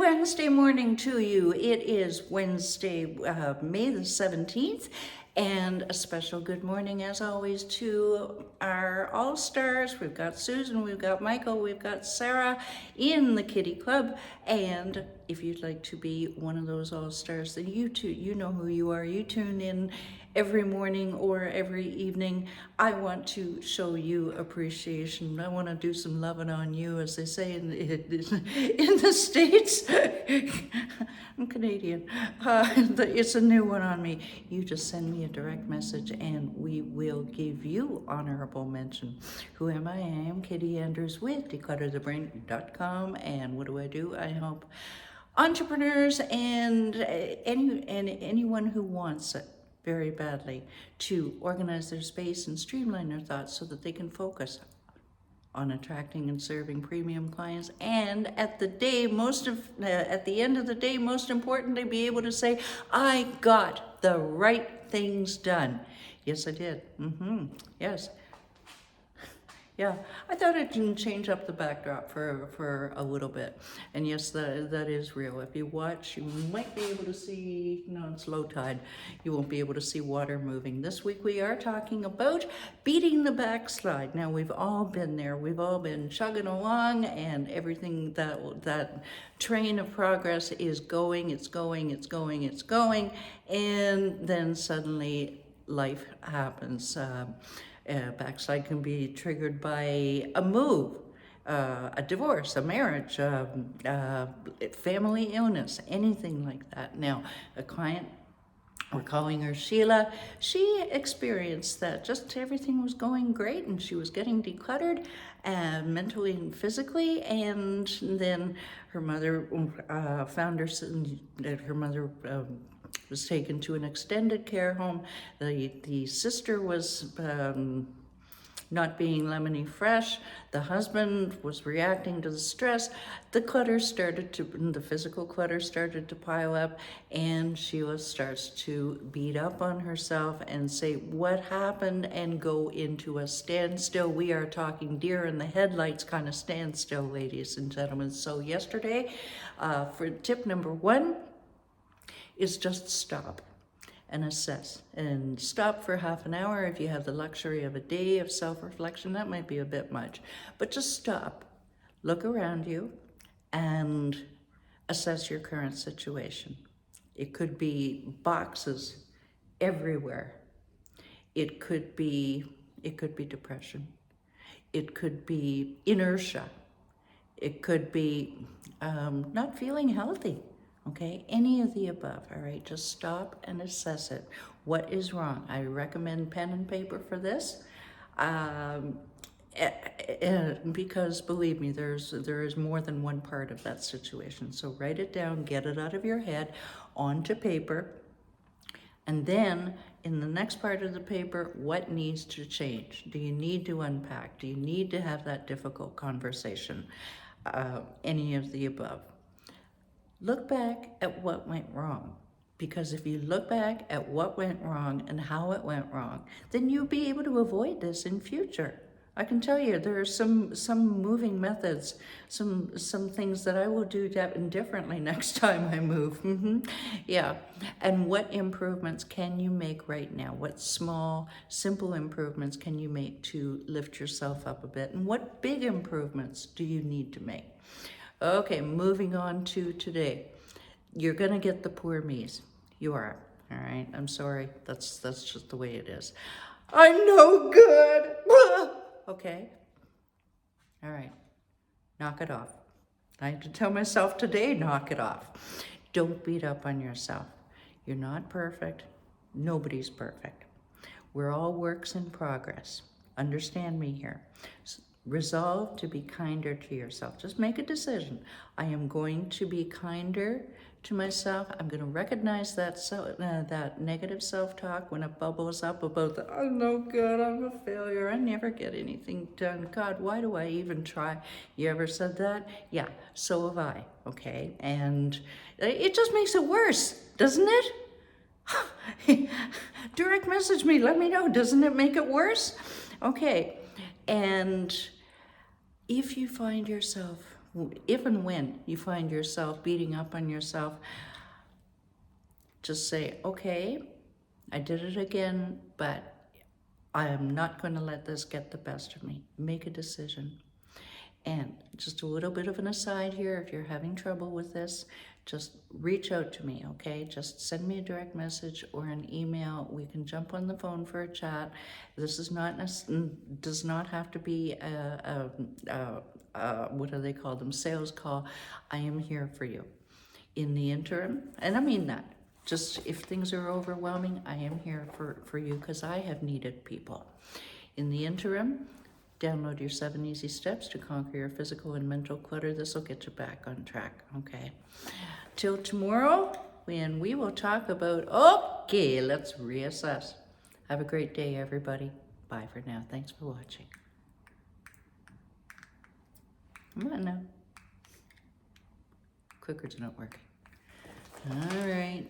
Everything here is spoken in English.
Wednesday morning to you. It is Wednesday, May the 17th, and a special good morning, as always, to our all-stars. We've got Susan, we've got Michael, we've got Sarah in the Kitti Club, and if you'd like to be one of those all-stars, then you know who you are. You tune in every morning or every evening. I want to show you appreciation. I want to do some loving on you, as they say in the States. I'm Canadian. It's a new one on me. You just send me a direct message and we will give you honorable mention. Who am I? I am Kitti Andrews with declutterthebrain.com, and what do? I help entrepreneurs and anyone who wants it very badly to organize their space and streamline their thoughts so that they can focus on attracting and serving premium clients, and at the end of the day, most importantly, be able to say, I got the right things done. Yes, I did. Yes. Yeah, I thought I'd change up the backdrop for a little bit. And yes, that is real. If you watch, you might be able to see, no, it's low tide. You won't be able to see water moving. This week we are talking about beating the backslide. Now, we've all been there. We've all been chugging along, and everything that train of progress is going, it's going. And then suddenly life happens. Backslide can be triggered by a move, a divorce, a marriage, family illness, anything like that. Now, a client, we're calling her Sheila, she experienced that just everything was going great and she was getting decluttered mentally and physically, and then her mother found her mother was taken to an extended care home. The sister was not being lemony fresh. The husband was reacting to the stress. The physical clutter started to pile up, and Sheila starts to beat up on herself and say, what happened? And go into a standstill. We are talking deer in the headlights kind of standstill, ladies and gentlemen. So yesterday, for tip number 1, is just stop and assess, and stop for half an hour. If you have the luxury of a day of self-reflection, that might be a bit much, but just stop, look around you, and assess your current situation. It could be boxes everywhere. It could be depression. It could be inertia. It could be not feeling healthy. Okay, any of the above, all right? Just stop and assess it. What is wrong? I recommend pen and paper for this, because believe me, there is more than one part of that situation. So write it down, get it out of your head onto paper, and then in the next part of the paper, what needs to change? Do you need to unpack? Do you need to have that difficult conversation? Any of the above. Look back at what went wrong, because if you look back at what went wrong and how it went wrong, then you'll be able to avoid this in future. I can tell you there are some moving methods, some things that I will do differently next time I move. Yeah, and what improvements can you make right now? What small, simple improvements can you make to lift yourself up a bit? And what big improvements do you need to make? Okay, moving on to today. You're gonna get the poor me's. You are, all right? I'm sorry, that's just the way it is. I'm no good. Okay, all right, knock it off. I have to tell myself today, knock it off. Don't beat up on yourself. You're not perfect. Nobody's perfect. We're all works in progress. Understand me here. Resolve to be kinder to yourself. Just make a decision. I am going to be kinder to myself. I'm going to recognize that that negative self-talk when it bubbles up about the, I'm no good, I'm a failure, I never get anything done. God, why do I even try? You ever said that? Yeah, so have I, okay? And it just makes it worse, doesn't it? Direct message me, let me know, doesn't it make it worse? Okay, and if you find yourself if and when you find yourself beating up on yourself, just say, okay, I did it again, but I am not going to let this get the best of me. Make a decision. And just a little bit of an aside here, if you're having trouble with this, just reach out to me, okay? Just send me a direct message or an email. We can jump on the phone for a chat. This is not does not have to be what do they call them? Sales call. I am here for you. In the interim, and I mean that, just if things are overwhelming, I am here for you because I have needed people. In the interim, download your 7 easy steps to conquer your physical and mental clutter. This will get you back on track, okay? Till tomorrow, when we will talk about, okay, let's reassess. Have a great day, everybody. Bye for now. Thanks for watching. Come on now. Clicker's not working. All right.